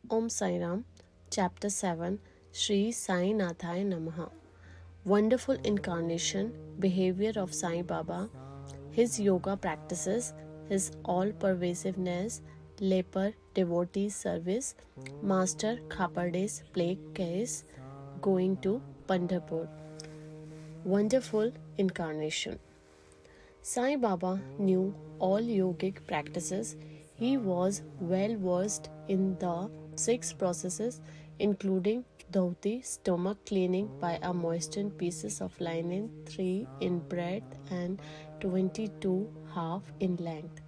Om Sai Ram, Chapter 7, Shri Sai Nathaya Namaha. Wonderful Incarnation, Behaviour of Sai Baba, his yoga practices, his all-pervasiveness, Leper Devotee service, Master Khaparde's plague case, going to Pandharpur. Wonderful Incarnation. Sai Baba knew all yogic practices. He was well versed in the 6 processes, including dhoti, stomach cleaning by a moistened pieces of linen, 3 in breadth and 22 half in length.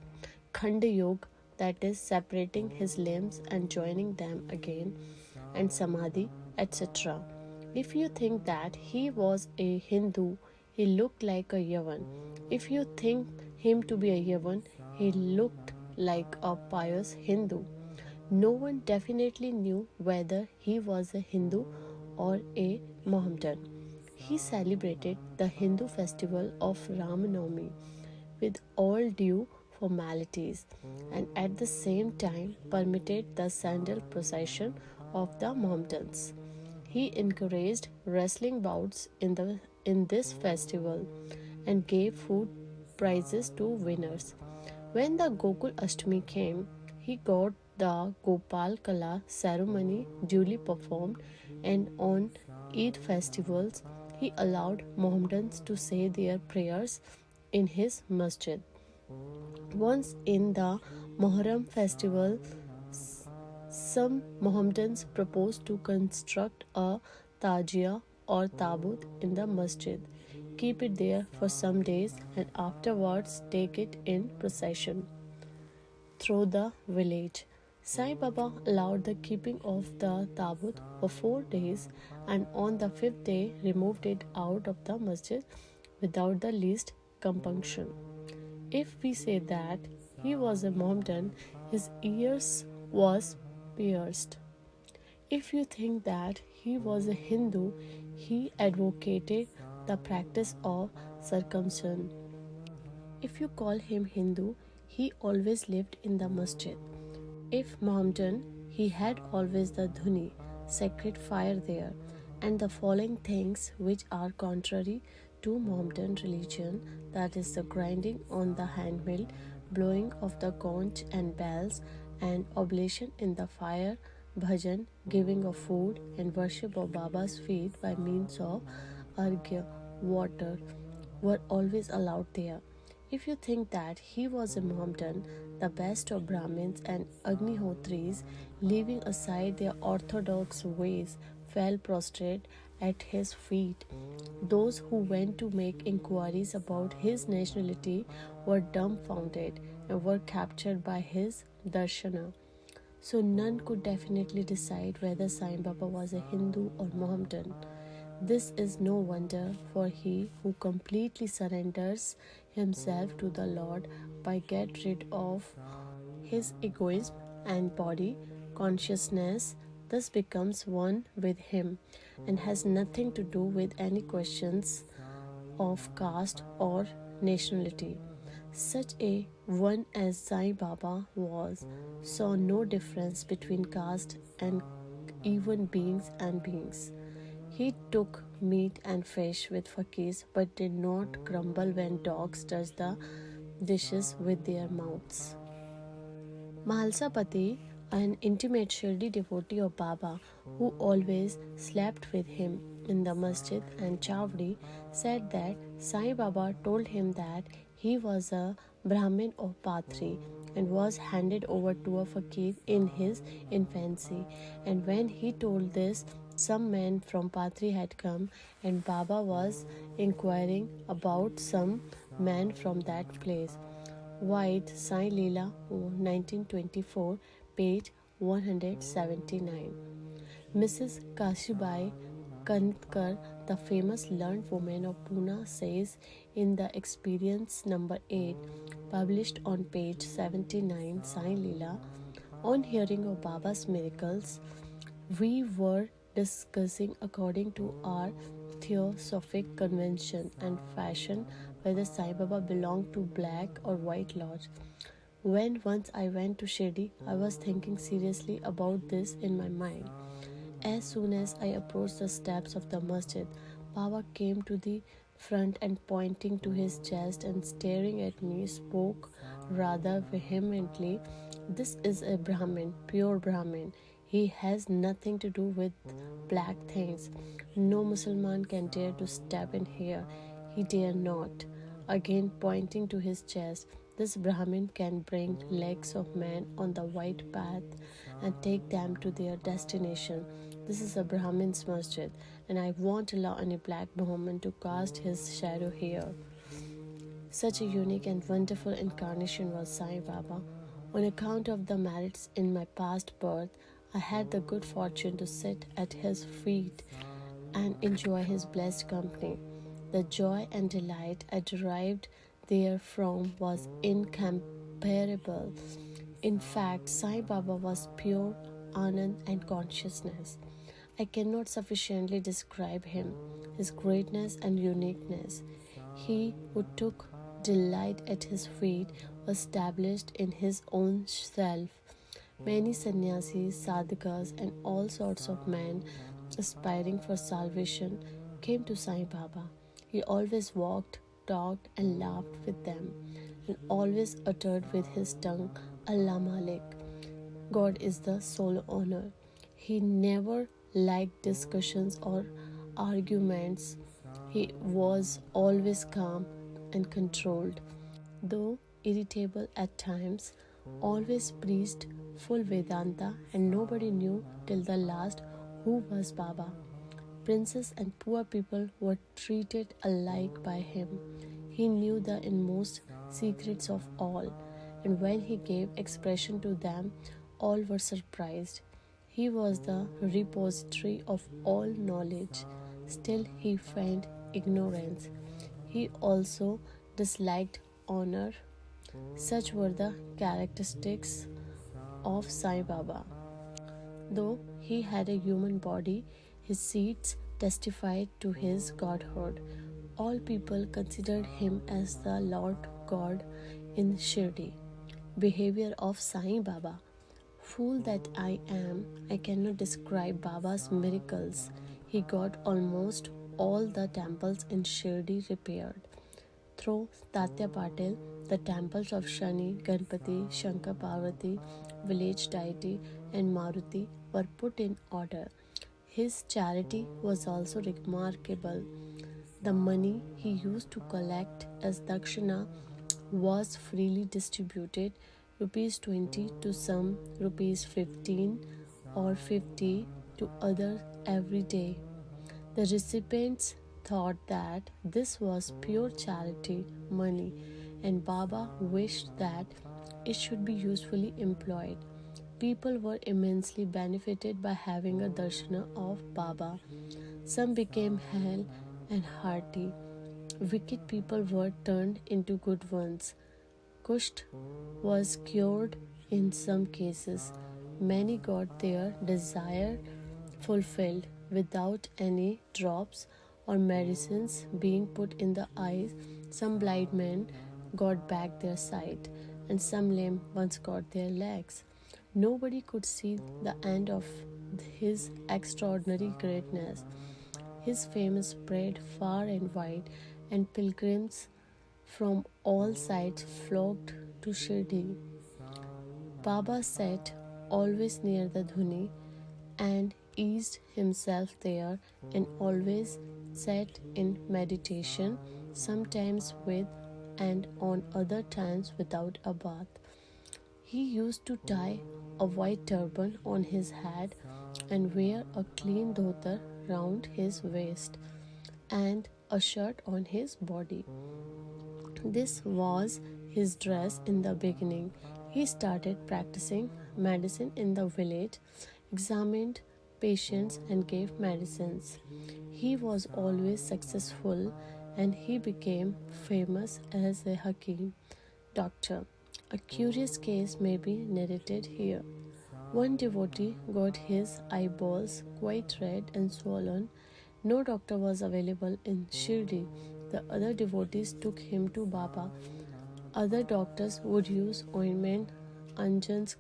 Khanda Yoga, that is separating his limbs and joining them again, and Samadhi, etc. If you think that he was a Hindu, he looked like a Yavan. If you think him to be a Yavan, he looked like a pious Hindu. No one definitely knew whether he was a Hindu or a Mohammedan. He celebrated the Hindu festival of Ramanavami with all due formalities and at the same time permitted the sandal procession of the Mohammedans. He encouraged wrestling bouts in this festival and gave food prizes to winners. When the Gokul Ashtami came, he got the Gopal Kala ceremony duly performed, and on Eid festivals, he allowed Mohammedans to say their prayers in his masjid. Once in the Muharram festival, some Mohammedans proposed to construct a tajia or tabut in the masjid, keep it there for some days, and afterwards take it in procession through the village. Sai Baba allowed the keeping of the tabut for 4 days, and on the 5th day removed it out of the masjid without the least compunction. If we say that he was a Mohammedan, his ears was pierced. If you think that he was a Hindu, he advocated the practice of circumcision. If you call him Hindu, he always lived in the masjid. If Mohammedan, he had always the dhuni, sacred fire there, and the following things which are contrary to Mohammedan religion, that is the grinding on the handmill, blowing of the conch and bells, and oblation in the fire, bhajan, giving of food, and worship of Baba's feet by means of arghya, water, were always allowed there. If you think that he was a Mohammedan, the best of Brahmins and Agnihotris, leaving aside their orthodox ways, fell prostrate at his feet. Those who went to make inquiries about his nationality were dumbfounded and were captured by his darshana. So none could definitely decide whether Sai Baba was a Hindu or Mohammedan. This is no wonder, for he who completely surrenders himself to the Lord by get rid of his egoism and body consciousness thus becomes one with him and has nothing to do with any questions of caste or nationality. Such a one as Sai Baba was saw no difference between caste and even beings and beings. He took meat and fish with fakirs but did not grumble when dogs touched the dishes with their mouths. Mahalsapati, an intimate Shirdi devotee of Baba who always slept with him in the masjid and chawdi, said that Sai Baba told him that he was a Brahmin of Patri and was handed over to a fakir in his infancy. And when he told this, some men from Patri had come, and Baba was inquiring about some man from that place. White Sai Leela, 1924, page 179. Mrs. Kashibai Kankar, the famous learned woman of Pune, says in the Experience number 8, published on page 79, Sai Leela, on hearing of Baba's miracles, we were discussing according to our theosophic convention and fashion whether Sai Baba belonged to black or white lodge. When once I went to Shri, I was thinking seriously about this in my mind. As soon as I approached the steps of the masjid, Baba came to the front and pointing to his chest and staring at me spoke rather vehemently. This is a Brahmin, pure Brahmin. He has nothing to do with black things. No Mussulman can dare to step in here. He dare not. Again pointing to his chest, this Brahmin can bring legs of men on the white path and take them to their destination. This is a Brahmin's masjid, and I won't allow any black Brahmin to cast his shadow here. Such a unique and wonderful incarnation was Sai Baba. On account of the merits in my past birth, I had the good fortune to sit at his feet and enjoy his blessed company. The joy and delight I derived therefrom was incomparable. In fact, Sai Baba was pure Anand and consciousness. I cannot sufficiently describe him, his greatness and uniqueness. He who took delight at his feet was established in his own self. Many sannyasis, sadhakas, and all sorts of men aspiring for salvation came to Sai Baba. He always walked, talked, and laughed with them, and always uttered with his tongue, Allah Malik. God is the sole owner. He never liked discussions or arguments. He was always calm and controlled. Though irritable at times, always preached full Vedanta, and nobody knew till the last who was Baba. Princes and poor people were treated alike by him. He knew the inmost secrets of all, and when he gave expression to them, all were surprised. He was the repository of all knowledge. Still, he feigned ignorance. He also disliked honor. Such were the characteristics of Sai Baba. Though he had a human body, his seeds testified to his godhood. All people considered him as the Lord God in Shirdi. Behavior of Sai Baba. Fool that I am, I cannot describe Baba's miracles. He got almost all the temples in Shirdi repaired. Through Tatya Patil, the temples of Shani, Ganpati, Shankar Parvati, village deity, and Maruti were put in order. His charity was also remarkable. The money he used to collect as dakshina was freely distributed, rupees 20 to some, rupees 15 or 50 to others every day. The recipients thought that this was pure charity money, and Baba wished that it should be usefully employed. People were immensely benefited by having a darshana of Baba. Some became hale and hearty. Wicked people were turned into good ones. Kusht was cured in some cases. Many got their desire fulfilled without any drops or medicines being put in the eyes. Some blind men got back their sight, and some lame ones got their legs. Nobody could see the end of his extraordinary greatness. His fame spread far and wide, and pilgrims from all sides flocked to Shirdi. Baba sat always near the dhuni and eased himself there, and always sat in meditation, sometimes with and on other times without a bath. He used to tie a white turban on his head and wear a clean dhotar round his waist and a shirt on his body. This was his dress in the beginning. He started practicing medicine in the village, examined patients, and gave medicines. He was always successful, and he became famous as a Hakim, doctor. A curious case may be narrated here. One devotee got his eyeballs quite red and swollen. No doctor was available in Shirdi. The other devotees took him to Baba Other doctors would use ointment, unguents,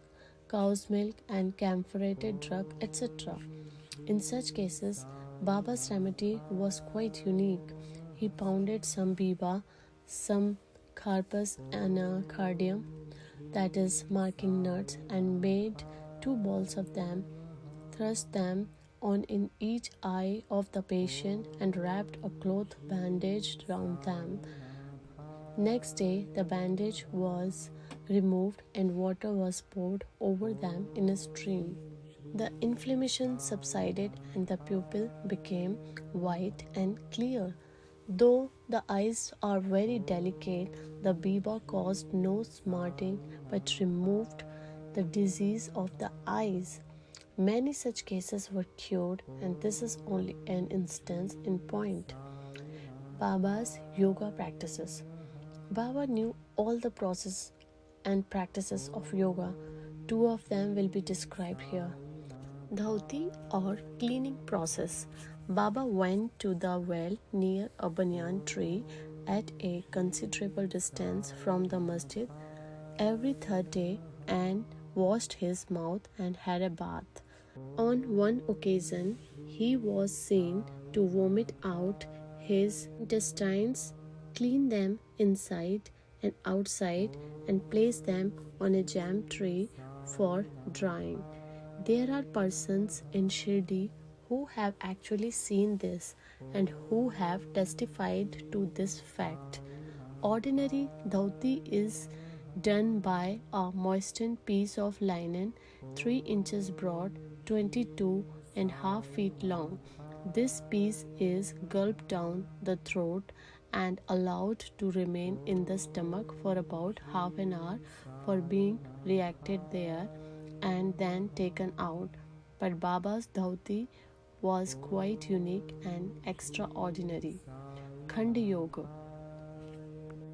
cow's milk, and camphorated drug, etc. In such cases, Baba's remedy was quite unique. He pounded some biba, some carpus anacardium, that is, marking nuts, and made 2 balls of them, thrust them on in each eye of the patient, and wrapped a cloth bandage round them. Next day, the bandage was removed and water was poured over them in a stream. The inflammation subsided and the pupil became white and clear. Though the eyes are very delicate, the biba caused no smarting but removed the disease of the eyes. Many such cases were cured, and this is only an instance in point. Baba's yoga practices. Baba knew all the process and practices of yoga. 2 of them will be described here. Devotee or cleaning process. Baba went to the well near a banyan tree at a considerable distance from the masjid every third day and washed his mouth and had a bath. On one occasion, he was seen to vomit out his intestines, clean them inside and outside, and place them on a jam tree for drying. There are persons in Shri who have actually seen this and who have testified to this fact. Ordinary dhoti is done by a moistened piece of linen 3 inches broad, 22.5 feet long. This piece is gulped down the throat and allowed to remain in the stomach for about half an hour for being reacted there and then taken out. But Baba's dhoti was quite unique and extraordinary. Khand Yoga.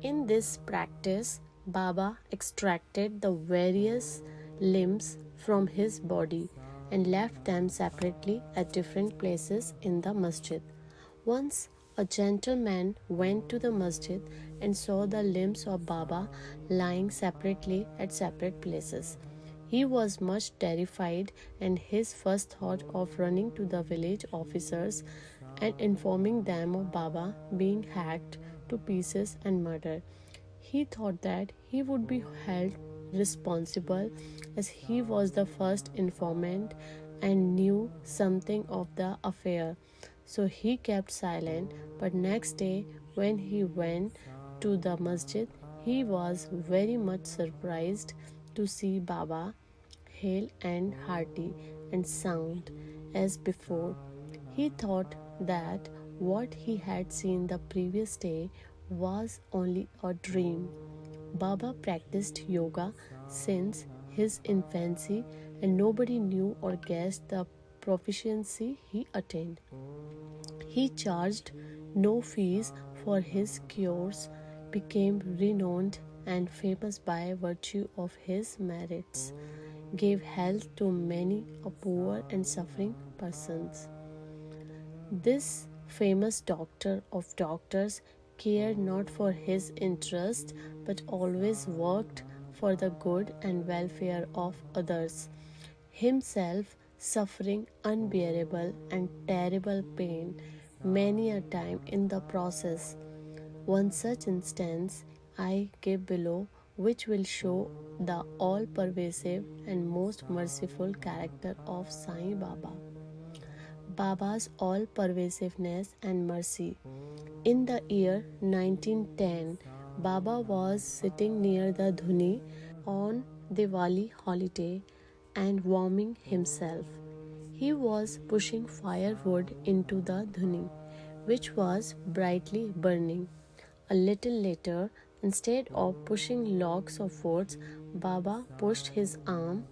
In this practice, Baba extracted the various limbs from his body and left them separately at different places in the masjid. Once a gentleman went to the masjid and saw the limbs of Baba lying separately at separate places. He was much terrified, and his first thought of running to the village officers and informing them of Baba being hacked to pieces and murdered. He thought that he would be held responsible as he was the first informant and knew something of the affair. So he kept silent, but next day when he went to the masjid, he was very much surprised to see Baba hale and hearty and sound as before. He thought that what he had seen the previous day was only a dream. Baba practiced yoga since his infancy, and nobody knew or guessed the proficiency he attained. He charged no fees for his cures, became renowned and famous by virtue of his merits, gave health to many poor and suffering persons. This famous doctor of doctors cared not for his interest but always worked for the good and welfare of others, himself suffering unbearable and terrible pain many a time in the process. One such instance I give below, which will show the all-pervasive and most merciful character of Sai Baba. Baba's all-pervasiveness and mercy. In the year 1910, Baba was sitting near the Dhuni on Diwali holiday and warming himself. He was pushing firewood into the Dhuni, which was brightly burning. A little later, instead of pushing logs of wood, Baba pushed his arm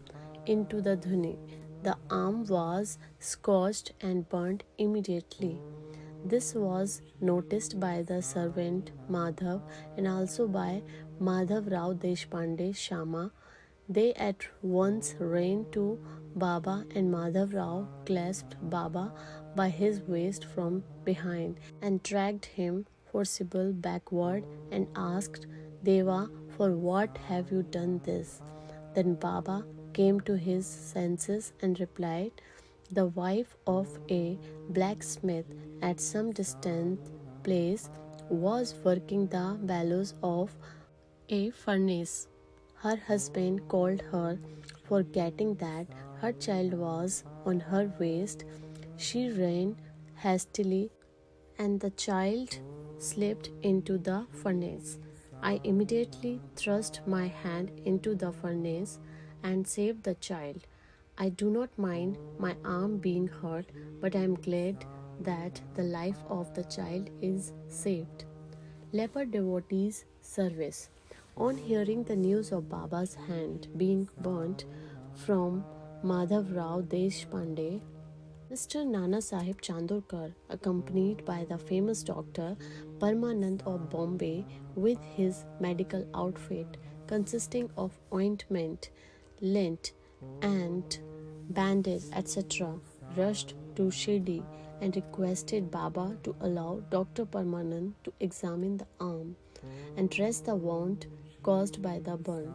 into the Dhuni. The arm was scorched and burnt immediately. This was noticed by the servant Madhav and also by Madhav Rao Deshpande Shama. They at once ran to Baba, and Madhav Rao clasped Baba by his waist from behind and dragged him forcibly backward and asked Deva for what have you done this?" Then Baba came to his senses and replied, "The wife of a blacksmith at some distant place was working the bellows of a furnace. Her husband called her, forgetting that her child was on her waist. She ran hastily, and the child slipped into the furnace. I immediately thrust my hand into the furnace and saved the child. I do not mind my arm being hurt, but I am glad that the life of the child is saved." Leper devotees service. On hearing the news of Baba's hand being burnt from Madhav Rao Deshpande, Mr. Nana Sahib Chandorkar, accompanied by the famous doctor Parmanand of Bombay with his medical outfit consisting of ointment, lint, and bandage, etc., rushed to Shri and requested Baba to allow Dr. Parmanand to examine the arm and dress the wound caused by the burn.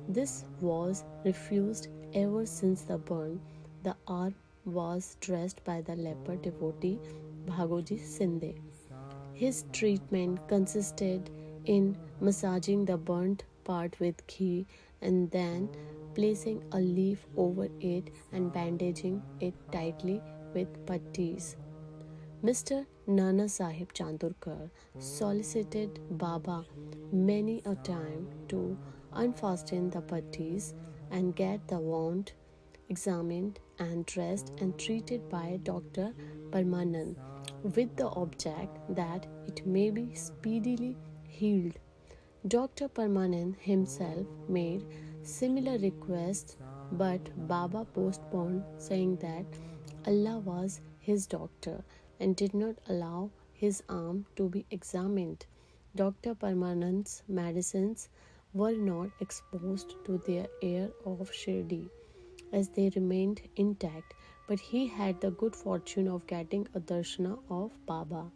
This was refused ever since the burn. The arm was dressed by the leper devotee Bhagoji Sinde. His treatment consisted in massaging the burnt part with ghee and then placing a leaf over it and bandaging it tightly with pattis. Mr. Nana Sahib Chandorkar solicited Baba many a time to unfasten the pattis and get the wound examined and dressed and treated by Dr. Parmanand with the object that it may be speedily healed. Dr. Parmanand himself made similar requests, but Baba postponed, saying that Allah was his doctor and did not allow his arm to be examined. Dr. Parmanand's medicines were not exposed to the air of Shri as they remained intact, but he had the good fortune of getting a darshana of Baba.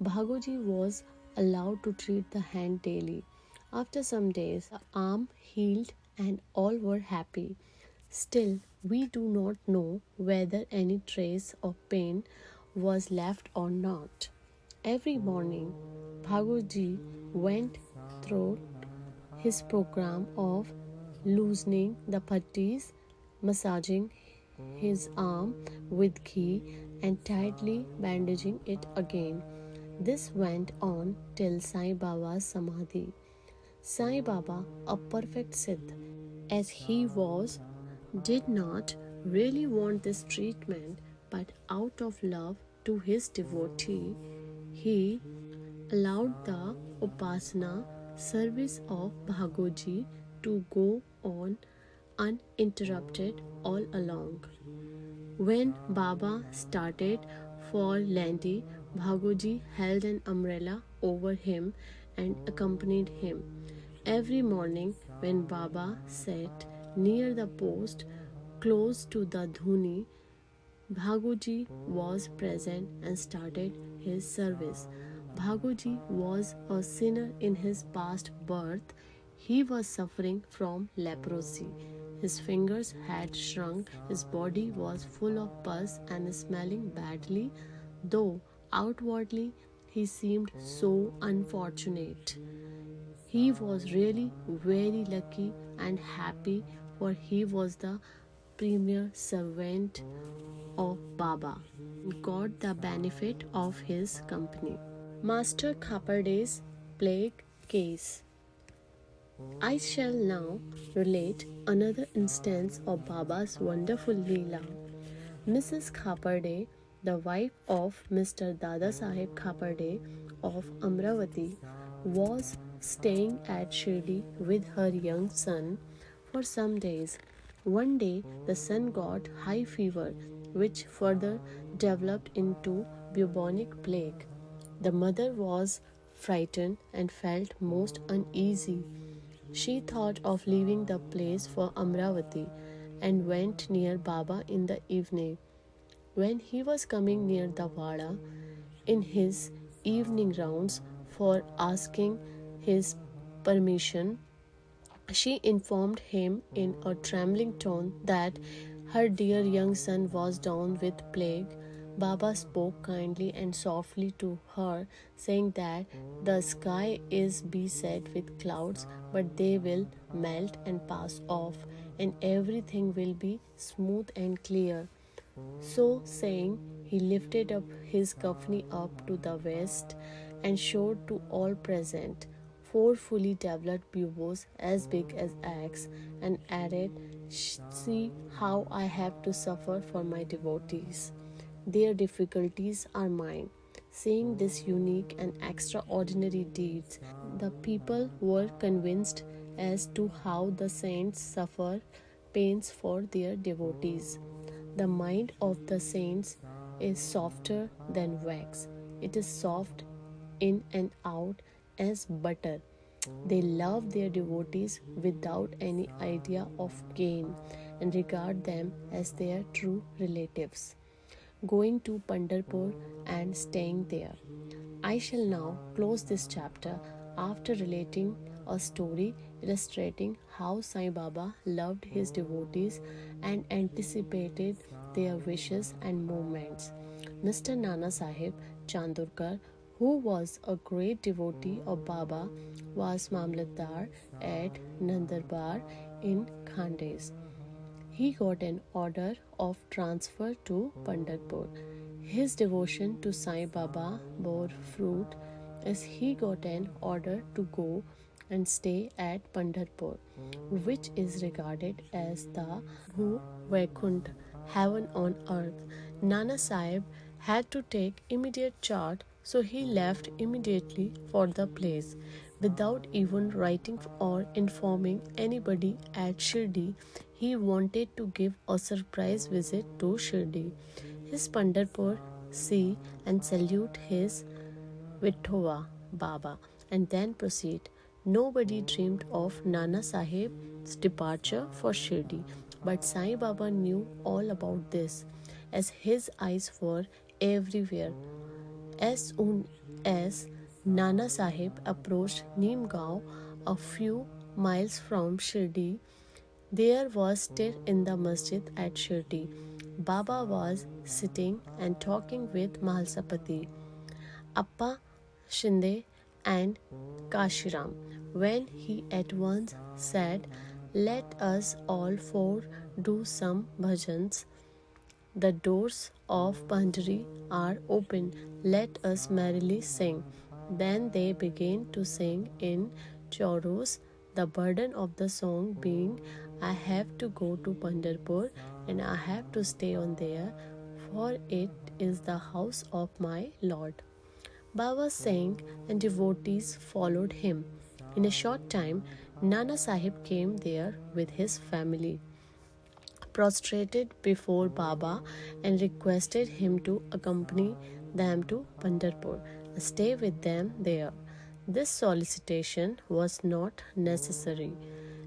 Bhagoji was allowed to treat the hand daily. After some days, the arm healed and all were happy. Still, we do not know whether any trace of pain was left or not. Every morning, Bhagoji went through his program of loosening the pattis, massaging his arm with ghee, and tightly bandaging it again. This went on till Sai Baba's Samadhi. Sai Baba, a perfect Siddh as he was, did not really want this treatment, but out of love to his devotee, he allowed the Upasana service of Bhagoji to go on uninterrupted all along. When Baba started for Landi, Bhagoji held an umbrella over him and accompanied him. Every morning, when Baba sat near the post close to the dhuni, Bhagoji was present and started his service. Bhagoji was a sinner in his past birth. He was suffering from leprosy. His fingers had shrunk, his body was full of pus and smelling badly, though outwardly he seemed so unfortunate. He was really very lucky and happy, for he was the premier servant of Baba and got the benefit of his company. Master Khaparde's plague case. I shall now relate another instance of Baba's wonderful Leela. Mrs. Khaparde, the wife of Mr. Dada Sahib Khaparde of Amravati, was staying at Shri with her young son for some days. One day, the son got high fever, which further developed into bubonic plague. The mother was frightened and felt most uneasy. She thought of leaving the place for Amravati and went near Baba in the evening. When he was coming near the Vada in his evening rounds for asking his permission, She informed him in a trembling tone that her dear young son was down with plague. Baba spoke kindly and softly to her, saying that the sky is beset with clouds, but they will melt and pass off, and everything will be smooth and clear. So saying, he lifted up his kafni up to the west and showed to all present four fully developed buboes as big as eggs, and added, "See how I have to suffer for my devotees. Their difficulties are mine." Seeing this unique and extraordinary deeds, the people were convinced as to how the saints suffer pains for their devotees. The mind of the saints is softer than wax. It is soft in and out as butter. They love their devotees without any idea of gain and regard them as their true relatives. Going to Pandharpur and staying there. I shall now close this chapter after relating a story illustrating how Sai Baba loved his devotees and anticipated their wishes and movements. Mr. Nana Sahib Chandurkar, who was a great devotee of Baba, was Mamlatdar at Nandarbar in Khandes. He got an order of transfer to Pandharpur. His devotion to Sai Baba bore fruit as he got an order to go and stay at Pandharpur, which is regarded as the Bhu Vaikunth, heaven on earth. Nana Sahib had to take immediate charge, so he left immediately for the place. Without even writing or informing anybody at Shirdi, he wanted to give a surprise visit to Shirdi. His Pandharpur, see and salute his Vitthova Baba, and then proceed. Nobody dreamed of Nana Sahib's departure for Shirdi, but Sai Baba knew all about this, as his eyes were everywhere. As soon as Nana Sahib approached Neemgaon, a few miles from Shirdi, there was stir in the masjid at Shirdi. Baba was sitting and talking with Mahalsapati, Appa Shinde, and Kashiram, when he at once said, "Let us all four do some bhajans. The doors of Pandhari are open. Let us merrily sing." Then they began to sing in chorus, the burden of the song being, "I have to go to Pandharpur and I have to stay on there, for it is the house of my Lord." Baba sang and devotees followed him. In a short time, Nana Sahib came there with his family, prostrated before Baba, and requested him to accompany them to Pandharpur and stay with them there. This solicitation was not necessary,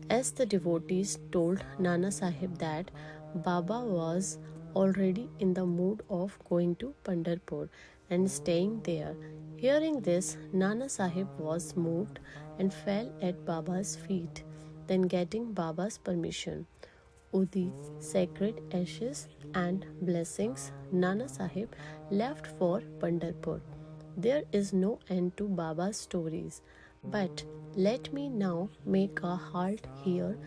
as the devotees told Nana Sahib that Baba was already in the mood of going to Pandharpur and staying there. Hearing this, Nana Sahib was moved and fell at Baba's feet. Then, getting Baba's permission, Udi, sacred ashes and blessings, Nana Sahib left for Pandharpur. There is no end to Baba's stories, but let me now make a halt here,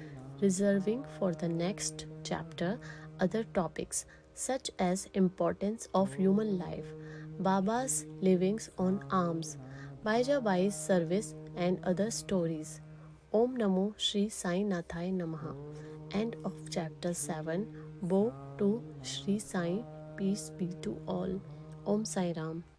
reserving for the next chapter other topics such as importance of human life, Baba's livings on alms, Baijabai's service, and other stories. Om Namo Shri Sai Nathai Namaha. End of chapter 7. Bow to Shri Sai. Peace be to all. Om Sai Ram.